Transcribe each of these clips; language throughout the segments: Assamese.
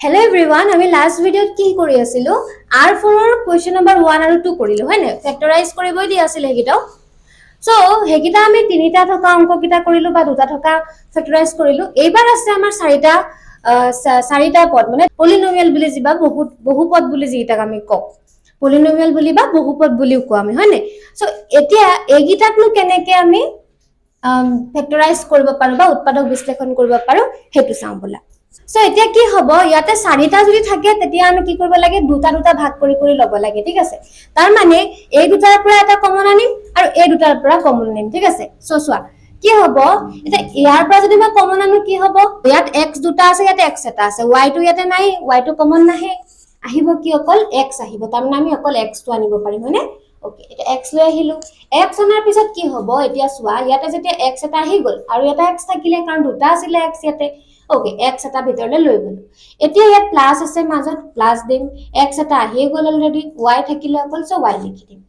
Hello everyone, আমি last video কি কৰি আছিলো R4 ৰ question number 1 আৰু 2 কৰিলো হয় না ফেক্টৰাইজ কৰিবই দি আছিল হেগিটাও সো হেগিটা আমি তিনিটা থকা অংক কিটা কৰিলো বা দুটা থকা ফেক্টৰাইজ কৰিলো এইবাৰ আছে আমাৰ চাৰিটা পদ মানে পলিনোমিয়াল বুলি যিবা বহুপদ বুলি যিটাক আমি কও পলিনোমিয়াল বুলি বা বহুপদ বুলিও কও আমি হয় না সো এতিয়া এগিটাকনো কেনেকে আমি ফেক্টৰাইজ কৰিব পাৰো বা উৎপাদক বিশ্লেষণ কৰিব পাৰো হেতু চাও বলা সো এতিয়া কি হবো ইয়াতে চাৰিটা যদি থাকে তেতিয়া আমি কি কৰিব লাগে দুটা দুটা ভাগ কৰি লব লাগে ঠিক আছে তাৰ মানে এই দুটাৰ পৰা এটা কমন আনিম আৰু এই দুটাৰ পৰা কমন আনিম ঠিক আছে সো সোৱা কি হবো এটা ইয়াৰ পৰা যদি মই কমন আনো কি হবো ইয়াত x দুটা আছে ইয়াতে x এটা আছে y টো ইয়াতে নাই y টো কমন নাহে আহিব কি অকল x আহিব তাৰমানে আমি অকল x টো আনিব পাৰিম হয়নে ওকে এটা x লৈ আহিলো x আনাৰ পিছত কি হবো এতিয়া সোৱা ইয়াতে যেতিয়া x এটা আহি গল আৰু এটা x থাকিলে কাৰণ দুটা আছিল x ইয়াতে ওকে x এটা ভিতৰলে লৈ গলো এতিয়া ইয়াত প্লাস আছে মাজত প্লাস দিম x এটা আহি গল অলৰেডি y থাকিলে অকল সো y লিখি দিম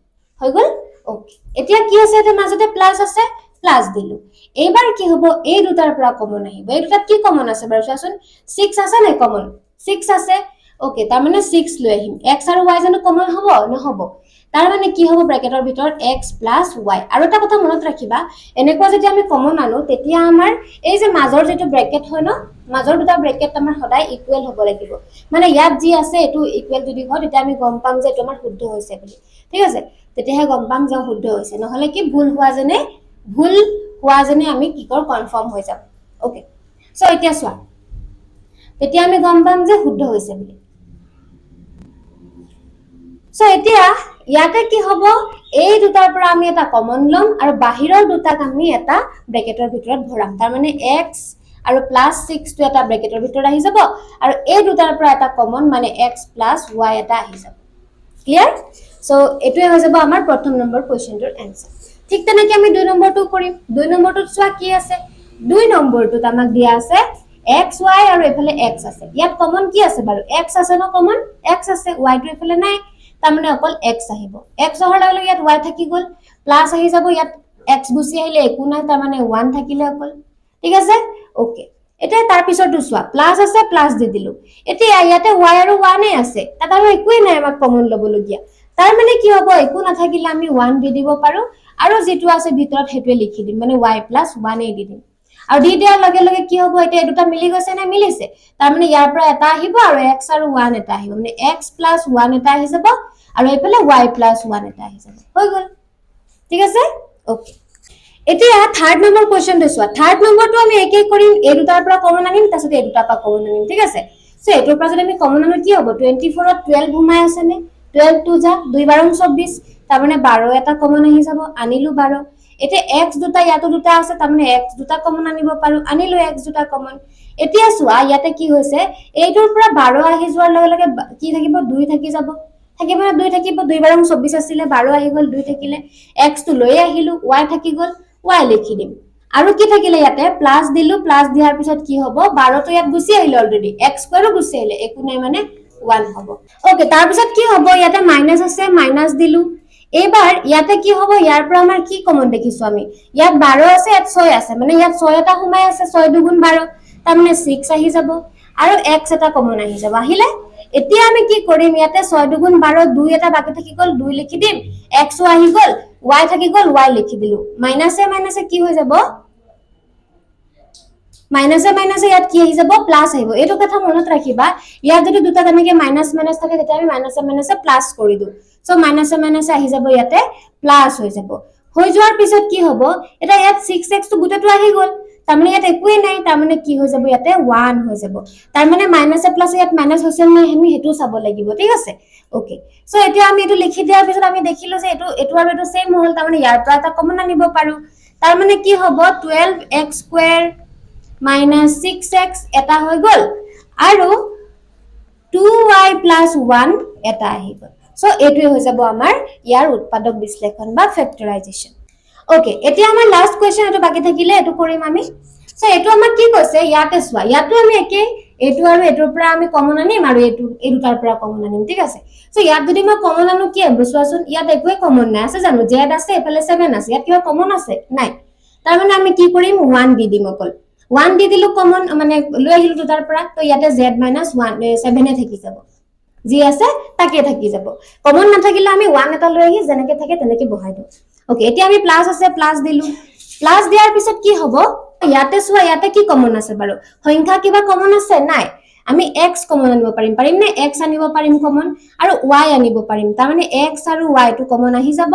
হৈ গল ওকে এতিয়া কি আছে এতে মাজতে প্লাস আছে প্লাস দিলু এবাৰ কি হবো এই দুটাৰ পৰা কমন আহিব এই দুটাত কি কমন আছে বাৰু চাচোন 6 আছে নাই কমন 6 আছে ওকে তাৰ মানে 6 লৈ আহিম x আৰু y জানো কমন হবো নহবো তাৰ মানে কি হবো ব্ৰ্যাকেটৰ ভিতৰ x + y আৰু এটা কথা মনত ৰাখিবা এনেকুৱা যদি আমি কমন আনো তেতিয়া আমাৰ এই যে মাজৰ যেটো ব্ৰ্যাকেট হয় ন মাজৰ দুটা ব্ৰ্যাকেট আমাৰ সদায় ইকুৱেল হ'ব লাগিব মানে ইয়াত যি আছে এটো ইকুৱেল যদি হয় তেতিয়া আমি গম পাম যে এটো আমাৰ শুদ্ধ হৈছে বুলি ঠিক আছে তেতিয়াহে গম পাম যে শুদ্ধ হৈছে নহলে কি ভুল হোৱা যেনে আমি কি কৰ কনফাৰ্ম হৈ যাব ওকে সো এতিয়া সোৱা তেতিয়া আমি গম পাম যে শুদ্ধ হৈছে বুলি সো এতিয়া ইয়াতে কি হবো এই দুটাৰ পৰা আমি এটা কমন লম আৰু বাহিৰৰ দুটাক আমি এটা ব্ৰ্যাকেটৰ ভিতৰত ভৰাম তাৰ মানে x আৰু +6 টো এটা ব্ৰ্যাকেটৰ ভিতৰত আহি যাব আৰু এই দুটাৰ পৰা এটা কমন মানে x + y এটা আহি যাব ক্লিয়াৰ সো এটোই হৈ যাব আমাৰ প্ৰথম নম্বৰ কোৱেশ্চনটোৰ आंसर ঠিক তেনেকৈ আমি 2 নম্বৰটো কৰিম 2 নম্বৰটোত সোৱা কি আছে 2 নম্বৰটোত আমাক দিয়া আছে x y আৰু এফালে x আছে ইয়াত কমন কি আছে বাৰু x আছে ন কমন x আছে y টো এফালে নাই তাৰমানে অকল x আহিব x অহাৰ লগে লগে ইয়াত y থাকি গল প্লাস আহি যাব ইয়াত x গুছি আহিলে একো নাই তাৰমানে 1 থাকিলে অকল ঠিক আছে ওকে এটা তাৰ পিছৰটো সোৱা প্লাস আছে প্লাস দি দিলু এতিয়া ইয়াতে y আৰু 1 এ আছে তাত আৰু একোই নাই আমাক কমন লবলগিয়া তাৰ মানে কি হ'ব একো নাথাকিলে আমি 1 দি দিব পাৰো আৰু যেটো আছে ভিতৰত হেটোৱে লিখি দিম মানে y + 1 এ দি দিম আৰু দি দিয়াৰ লগে লগে কি হ'ব এটা দুটা মিলি গৈছে না মিলিছে তাৰ মানে ইয়াৰ পৰা এটা আহিব আৰু x আৰু 1 এটা আহিব মানে x + 1 এটা আহি যাব আৰু এফালে y + 1 এটা আহি যাব হৈ গল ঠিক আছে ওকে এতিয়া থাৰ্ড নম্বৰ কোৱেশ্চন দিছোৱা থাৰ্ড নম্বৰটো আমি একেই কৰিম এই দুটাৰ পৰা কমন আনিম তাছত এই দুটাৰ পৰা কমন আনিম ঠিক আছে সো এটোৰ পৰা যদি আমি কমন আনো কি হ'ব 24 ত 12 ঘুমাই আছে নে 12 2 যা 2 12 24 তাৰ মানে 12 এটা কমন আহি যাব আনিলু 12 এতিয়া x দুটা ইয়াতো দুটা আছে তাৰ মানে x দুটা কমন আনিব পাৰো আনিলু x দুটা কমন এতিয়া সোৱা ইয়াতে কি হৈছে এইটোৰ পৰা 12 আহি যোৱাৰ লগে লগে কি থাকিব 2 থাকি যাব থাকিব না 2 থাকিব 2 12 24 আছিল 12 আহি গল 2 থাকিলে x টো লৈ আহিলু y থাকি গল y লিখি দিম আৰু কি থাকিলে ইয়াতে প্লাস দিলু প্লাস দিয়াৰ পিছত কি হ'ব 12 টো ইয়াত গুছি আহিলে অলৰেডি x স্কয়াৰও গুছি আহিলে একো নাই মানে 1 হ'ব ওকে তাৰ পিছত কি হ'ব ইয়াতে মাইনাস আছে মাইনাস দিলু এবাৰ ইয়াতে কি হ'ব ইয়াৰ পৰা আমাৰ কি কমন দেখিছো আমি ইয়াত 12 আছে ইয়াত 6 আছে মানে ইয়াত 6 এটা সোমাই আছে 6 দুগুণ 12 তাৰ মানে 6 আহি যাব আৰু x এটা কমন আহি যাব আহিলে এতিয়া আমি কি কৰিম ইয়াতে 6 দুগুণ 12 2 এটা বাকি থাকি গল 2 লিখি দিম x ও আহি গল y থাকি গল y লিখি দিলু মাইনাসে কি হৈ যাব মাইনাসে ইয়াত কি আহি যাব প্লাস আহিব এটো কথা মনত ৰাখিবা ইয়াত যদি দুটা তেনেকে মাইনাস থাকে তেতিয়া আমি মাইনাসে প্লাস কৰি দিও সো মাইনাসে আহি যাব ইয়াতে প্লাস হৈ যাব হৈ যোৱাৰ পিছত কি হ'ব এটা ইয়াত 6x টো গুটেটো আহি গল তাৰমানে ইয়াত একোই নাই তাৰমানে কি হৈ যাব ইয়াতে 1 হৈ যাব তাৰমানে মাইনাসে প্লাস ইয়াত মাইনাস হৈছে নাই আমি হেতু চাব লাগিব ঠিক আছে ওকে সো এতিয়া আমি এটো লিখি দিয়াৰ পিছত আমি দেখিলো যে এটো আৰু এটো সেম হল তাৰমানে ইয়াৰ পৰা এটা কমন আনিব পাৰো তাৰমানে কি হ'ব 12x স্কয়াৰ -6x এটা হৈ গল আৰু 2y + 1 এটা আহি গল সো এটোই হৈ যাব আমাৰ ইয়াৰ উৎপাদক বিশ্লেষণ বা ফেক্টৰাইজেচন ওকে এতিয়া আমাৰ লাষ্ট কোৱেশ্চন এটো বাকি থাকিলে এটো কৰিম আমি সো এটো আমাৰ কি কৈছে ইয়াতে সোৱা ইয়াতো আমি একে এটো আৰু এটোৰ পৰা আমি কমন আনিম আৰু এটো এই দুটাৰ পৰা কমন আনিম ঠিক আছে সো ইয়াত যদি মই কমন আনো কি হ'ব সোৱাচোন ইয়াত একোই কমন নাই আছে জানো z আছে এফালে 7 আছে ইয়াত কিবা কমন আছে নাই তাৰ মানে আমি কি কৰিম 1 দি দিম অকল 1 দি দিলো কমন মানে লৈ আহিলো দুটাৰ পৰা তো ইয়াতে z - 1 7 এ থাকি যাব যি আছে তাকে থাকি যাব কমন নাথাকিলে আমি 1 এটা লৈ আহি যেনেকে থাকে তেনেকে বহাই দিও ওকে এতিয়া আমি প্লাস আছে প্লাস দিলো প্লাস দিয়াৰ পিছত কি হ'ব ইয়াতে সোয়া ইয়াতে কি কমন আছে বাৰু সংখ্যা কিবা কমন আছে নাই আমি x কমন আনিব পাৰিম নে x আনিব পাৰিম কমন আৰু y আনিব পাৰিম তাৰ মানে x আৰু y টো কমন আহি যাব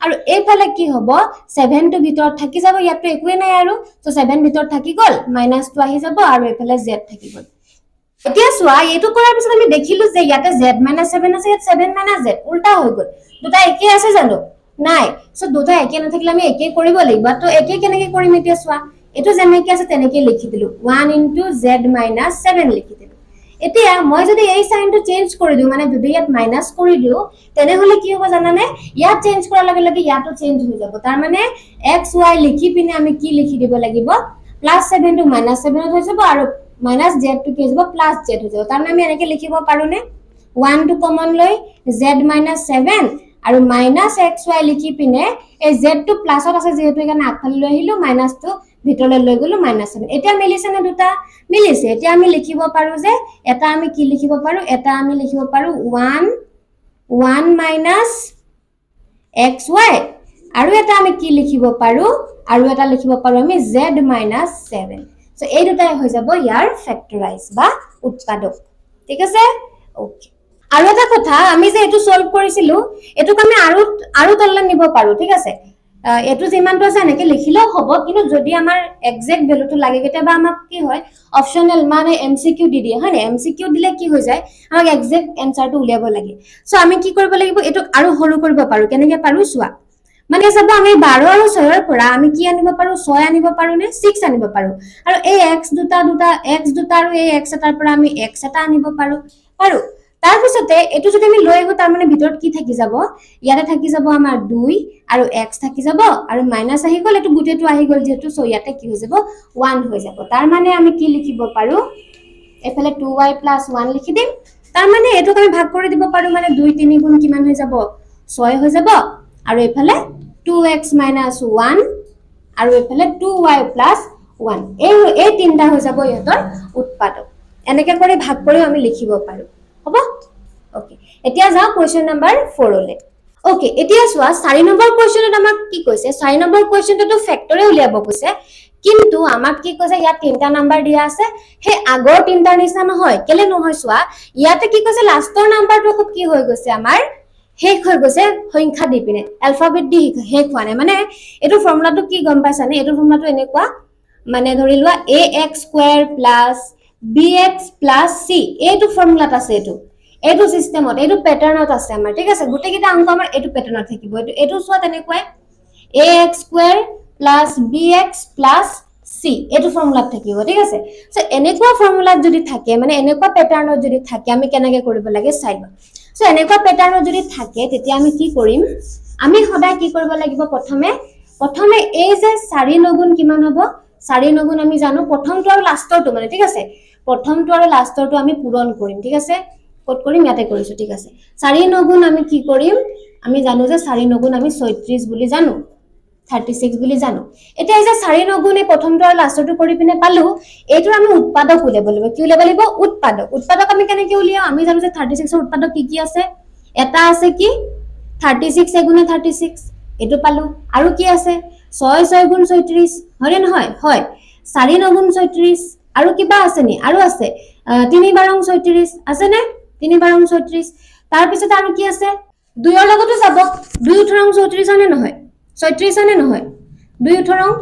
আৰু এইফালে কি হ'ব 7 টো ভিতৰত থাকি যাব ইয়াতে একোৱে নাই আৰু সো 7 ভিতৰত থাকি গল -2 আহি যাব আৰু এইফালে z থাকি গল এতিয়া সোয়া এটো কৰাৰ পিছত আমি দেখিলো যে ইয়াতে z - 7 আছে ইয়াত 7 - z উল্টা হৈ গল দুটা একে আছে জানো নাই সো দুটা একে নাথাকিলে আমি একে কৰিব লাগিব তো একে কেনেকে কৰিম এতিয়া সোয়া এটো যেনেকে আছে তেনেকে লিখি দিলো 1 * z - 7 লিখি দিলো এতিয়া মই যদি এই সাইনটো চেঞ্জ কৰি দিও মানে যদি ইয়াত মাইনাস কৰি দিও তেনে হলে কি হ'ব জানানে ইয়াত চেঞ্জ কৰাৰ লগে লগে ইয়াতো চেঞ্জ হৈ যাব তাৰ মানে x y লিখি পিনে আমি কি লিখি দিব লাগিব +7 টো -7 হৈ যাব আৰু -z টো কি হৈ যাব +z হৈ যাব তাৰ মানে আমি এনেকে লিখিব পাৰো নে 1 টো কমন লৈ z - 7 আৰু -xy লিখি পিনে এই z টো প্লাসত আছে যেহেতু এখানে আগফালে লৈ আহিলো মাইনাস টো ভিতৰলৈ লৈ গলো -7 এতিয়া মিলিছে না দুটা মিলিছে এতিয়া আমি লিখিব পাৰো যে এটা আমি কি লিখিব পাৰো এটা আমি লিখিব পাৰো 1 xy আৰু এটা আমি কি লিখিব পাৰো আৰু এটা লিখিব পাৰো আমি z - 7 সো এই দুটাই হৈ যাব ইয়াৰ ফ্যাক্টৰাইজ বা উৎপাদক ঠিক আছে ওকে আৰু এটা কথা আমি যে এটো সলভ কৰিছিলো এটোক আমি আৰু তললৈ নিব পাৰো ঠিক আছে এটো যিমানটো আছে এনেকে লিখিলেও হ'ব কিন্তু যদি আমাৰ এক্সাক্ট ভ্যালুটো লাগে কেতিয়াবা আমাক কি হয় অপশনাল মানে এমসিকিউ দি দিয়ে হয় না এমসিকিউ দিলে কি হৈ যায় আমাক এক্সাক্ট এনসারটো উলিয়াব লাগে সো আমি কি কৰিব লাগিব এটোক আৰু সৰু কৰিব পাৰো কেনেকে পাৰো সোয়া মানে সব আমি 12 আৰু 6 ৰ পৰা আমি কি আনিব পাৰো 6 আনিব পাৰো নে 6 আনিব পাৰো আৰু এই x দুটা আৰু এই x এটাৰ পৰা আমি x এটা আনিব পাৰো আৰু তাৰ পিছতে এটো যদি আমি লৈ আহো তাৰ মানে ভিতৰত কি থাকি যাব ইয়াতে থাকি যাব আমাৰ 2 আৰু x থাকি যাব আৰু মাইনাস আহি গল এটো গুটেটো আহি গল যেহেতু সো ইয়াতে কি হৈ যাব 1 হৈ যাব তাৰ মানে আমি কি লিখিব পাৰো এফালে 2y + 1 লিখি দিম তাৰ মানে এটোক আমি ভাগ কৰি দিব পাৰো মানে 2 3 গুণ কিমান হৈ যাব 6 হৈ যাব আৰু এফালে 2x - 1 আৰু এফালে 2y + 1 এই তিনটা হৈ যাব ইহতৰ উৎপাদক এনেকে কৰি ভাগ কৰি আমি লিখিব পাৰো হ'ব ওকে এতিয়া যাও কোৱেশ্চন নাম্বাৰ 4 লৈ ওকে এতিয়া সোয়া 4 নম্বৰ কোৱেশ্চনত আমাক কি কৈছে 4 নম্বৰ কোৱেশ্চনটো ফ্যাক্টৰে উলিয়াব কৈছে কিন্তু আমাক কি কৈছে ইয়াত তিনটা নাম্বাৰ দিয়া আছে হে আগৰ তিনটা নিচিনা নহয় কেলে নহয় সোয়া ইয়াতে কি কৈছে লাষ্টৰ নাম্বাৰটো কি হৈ গৈছে আমাৰ শেষ হৈ গৈছে সংখ্যা দি পিনে অ্যালফাবেট দি শেষ হোৱা নাই মানে এটো ফৰ্মুলাটো কি গম পাইছানে এটো ফৰ্মুলাটো এনেকুৱা মানে ধৰি লোৱা ax² + bx + c এইটো ফৰ্মুলাত আছে এটো সিস্টেমত এটো প্যাটাৰ্নত আছে আমাৰ ঠিক আছে গুটে কিটা অংক আমাৰ এটো প্যাটাৰ্নত থাকিব এটো সোৱা তেনেকৈ ax² + bx + c এটো ফৰ্মুলাত থাকিব ঠিক আছে সো এনেকুৱা ফৰ্মুলাত যদি থাকে মানে এনেকুৱা প্যাটাৰ্নত যদি থাকে আমি কেনেকৈ কৰিব লাগে চাইবা সো এনেকুৱা প্যাটাৰ্নত যদি থাকে তেতিয়া আমি কি কৰিম আমি সদায় কি কৰিব লাগিব প্ৰথমে এই যে 4 × 9 কিমান হ'ব 4 × 9 আমি জানো প্ৰথমটো আৰু লাষ্টৰটো মানে ঠিক আছে প্ৰথমটো আৰু লাষ্টৰটো আমি পূৰণ কৰিম ঠিক আছে কত কৰিম ইয়াতে কৰিছো ঠিক আছে 4 × 9 আমি কি কৰিম আমি জানো যে 4 × 9 আমি 36 বুলি জানো 36 বুলি জানো এতিয়া এই যে 4 × 9 প্ৰথমটো আৰু লাষ্টৰটো কৰি পিনে পালো এইটো আমি উৎপাদক উলিয়াব লাগিব কি উলিয়াব লাগিব উৎপাদক আমি কেনেকৈ উলিয়াও আমি জানো যে 36 ৰ উৎপাদক কি আছে এটা আছে কি 36 * 36 এটো পালো আৰু কি আছে 6 * 6 * 36 হয়নে নহয় হয় 4 × 9 = 36 আৰু কিবা আছে নি আৰু আছে 3 * 12 = 36 আছে নে 3 * 12 = 36 তাৰ পিছত আৰু কি আছে 2 ৰ লগতো যাব 2 * 18 = 34 আনে নহয় 36 আনে নহয় 2 * 18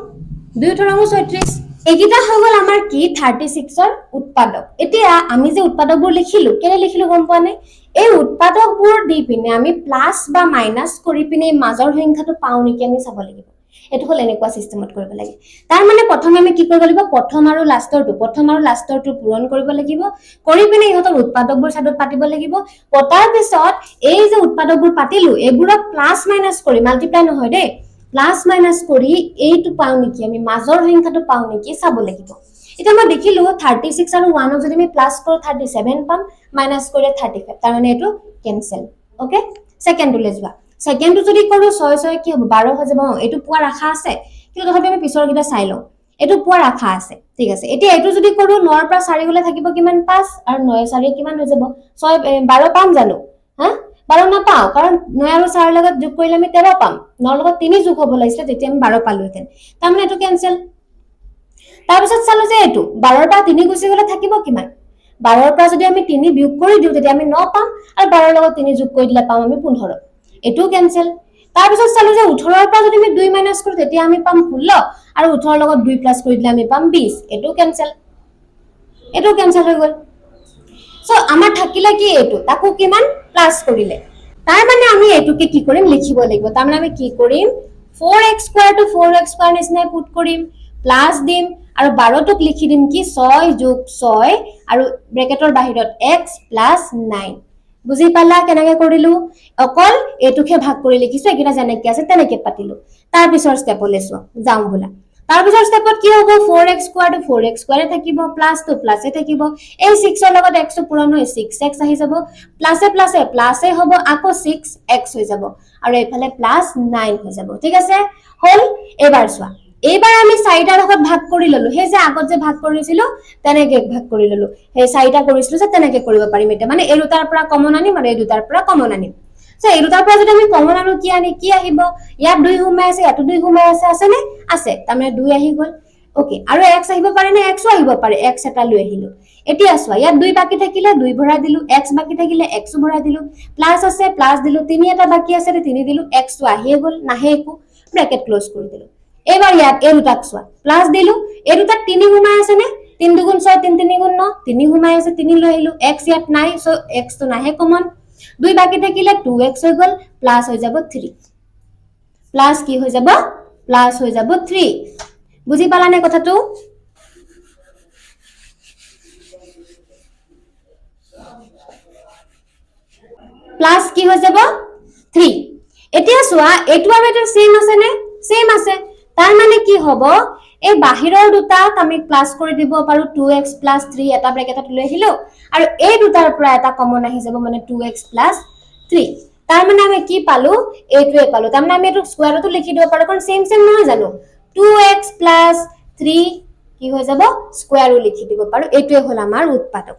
= 36 একিটা হৈ গল আমাৰ কি 36 ৰ উৎপাদক এতিয়া আমি যে উৎপাদকবোৰ লিখিলো কেনে লিখিলো গম পোৱা নাই এই উৎপাদকবোৰ দি পিনে আমি প্লাস বা মাইনাস কৰি পিনে মাজৰ সংখ্যাটো পাও নেকি আমি চাব লাগিব এটো হল এনেকুৱা সিস্টেমত কৰিব লাগে তাৰ মানে প্ৰথমে আমি কি কৰিব লাগিব প্ৰথম আৰু লাষ্টৰটো পূৰণ কৰিব লাগিব কৰি পিনে ইহতৰ উৎপাদকবোৰ সাদত পাতিব লাগিব পতাৰ পিছত এই যে উৎপাদকবোৰ পাতিলো এগুৰক প্লাস মাইনাস কৰি মাল্টিপ্লাই নহয় দে প্লাস মাইনাস কৰি এইটো পাও নেকি আমি মাজৰ সংখ্যাটো পাও নেকি চাব লাগিব এটা মই দেখিলো 36 আৰু 1 যদি আমি প্লাস কৰো 37 পাম মাইনাস কৰিলে 35 তাৰ মানে এটো ক্যান্সেল ওকে সেকেন্ডটো লৈ যোৱা সেকেন্ডটো যদি কৰো 6 6 কি হ'ব 12 হৈ যাব এটো পোৱাৰ আশা আছে কিন্তু তথাপি আমি পিছৰ গিটা চাই লও এইটো পোৱাৰ আশা আছে ঠিক আছে এতিয়া এইটো যদি কৰো 9 ৰ পৰা 4 গলে থাকিব কিমান 5 আৰু 9 4 কিমান হৈ যাব 6 12 পাম জানো হা 12 নাপাও কাৰণ 9 আৰু 4 লগত যোগ কৰিলে আমি 13 পাম 9 লগত 3 যোগ হ'ব লাগিছিল তেতিয়া আমি 12 পালোহেতেন তাৰমানে এইটো কেনসেল তাৰপিছত চালো যে এইটো 12 ৰ পৰা 3 গুচি গলে থাকিব কিমান 12 ৰ পৰা যদি আমি 3 বিয়োগ কৰি দিও তেতিয়া আমি 9 পাম আৰু 12 ৰ লগত 3 যোগ কৰি দিলে পাম আমি 15 এটো কেনসেল তাৰপিছত চালো যে 18 ৰ পৰা যদি আমি 2 মাইনাস কৰো তেতিয়া আমি পাম 16 আৰু 18 ৰ লগত 2 প্লাস কৰি দিলে আমি পাম 20 এটো কেনসেল হৈ গল সো আমাৰ থাকিলে কি এটো তাকো কিমান প্লাস কৰিলে তাৰ মানে আমি এটোকে কি কৰিম লিখিব লাগিব তাৰ মানে আমি কি কৰিম 4x² to 4x² নিচিনা পুট কৰিম প্লাস দিম আৰু 12 টোক লিখি দিম কি 6 + 6 আৰু ব্ৰেকেটৰ বাহিৰত x + 9 বুজি পালা কেনেকৈ কৰিলো অকল এটোকে ভাগ কৰি লিখিছো একিটা যেনেকৈ আছে তেনেকৈ পাতিলো তাৰ পিছৰ ষ্টেপলৈ যাও বলা তাৰ পিছৰ ষ্টেপত কি হ'ব 4x² to 4x² থাকিব প্লাস তো প্লাসে থাকিব এই 6 ৰ লগত x টো পূৰণ হৈ 6x আহি যাব প্লাসে প্লাসে প্লাসে হ'ব আকৌ 6x হৈ যাব আৰু এইফালে +9 হৈ যাব ঠিক আছে হল এবাৰ চোৱা এইবাৰ আমি 4টাৰ লগত ভাগ কৰি ললো হে যে আগত যে ভাগ কৰিছিলো তেনেকৈ ভাগ কৰি ললো হে 4টা কৰিছিলো যে তেনেকৈ কৰিব পাৰিম এটা মানে এই দুটাৰ পৰা কমন আনিম আৰু এই দুটাৰ পৰা কমন আনিম সো এই দুটাৰ পৰা যদি আমি কমন আনো কি আহিব ইয়াত 2 সোমাই আছে ইয়াত 2 সোমাই আছে নে আছে তাৰমানে 2 আহি গল ওকে আৰু x আহিব পাৰে নে x আহিব পাৰে x এটা লৈ আহিলো এতিয়া চোৱা ইয়াত 2 বাকি থাকিলে 2 ভৰাই দিলো x বাকি থাকিলে x ভৰাই দিলো প্লাস আছে প্লাস দিলো 3 এটা বাকি আছে 3 দিলো x টো আহিয়ে গল নাহে একো ব্ৰেকেট ক্লোজ কৰি দিলো এবাৰ ইয়াত এই দুটাক চোৱা প্লাস দিলো এই দুটাত 3 সোমাই আছে নে 3 2 6 3 3 9 3 সোমাই আছে 3 লৈ আহিলো x ইয়াত নাই সো x টো নাহে কমন 2 বাকি থাকিলে 2x হৈ গল প্লাস হৈ যাব 3 প্লাস কি হৈ যাব প্লাস হৈ যাব 3 বুজি পালানে কথাটো প্লাস কি হৈ যাব 3 এতিয়া চোৱা এটো আৰু এটা সেম আছে নে সেম আছে তাৰ মানে কি হ'ব এই বাহিৰৰ দুটাক আমি প্লাস কৰি দিব পাৰো 2x + 3 এটা ব্ৰেকেটত লৈ আহিলো আৰু এই দুটাৰ পৰা এটা কমন আহি যাব মানে 2x + 3 তাৰ মানে আমি কি পালো এইটোৱে পালো তাৰ মানে আমি এটো স্কয়াৰটো লিখি দিব পাৰো কাৰণ সেম নহয় জানো 2x + 3 কি হৈ যাব স্কয়াৰও লিখি দিব পাৰো এইটোৱে হল আমাৰ উৎপাদক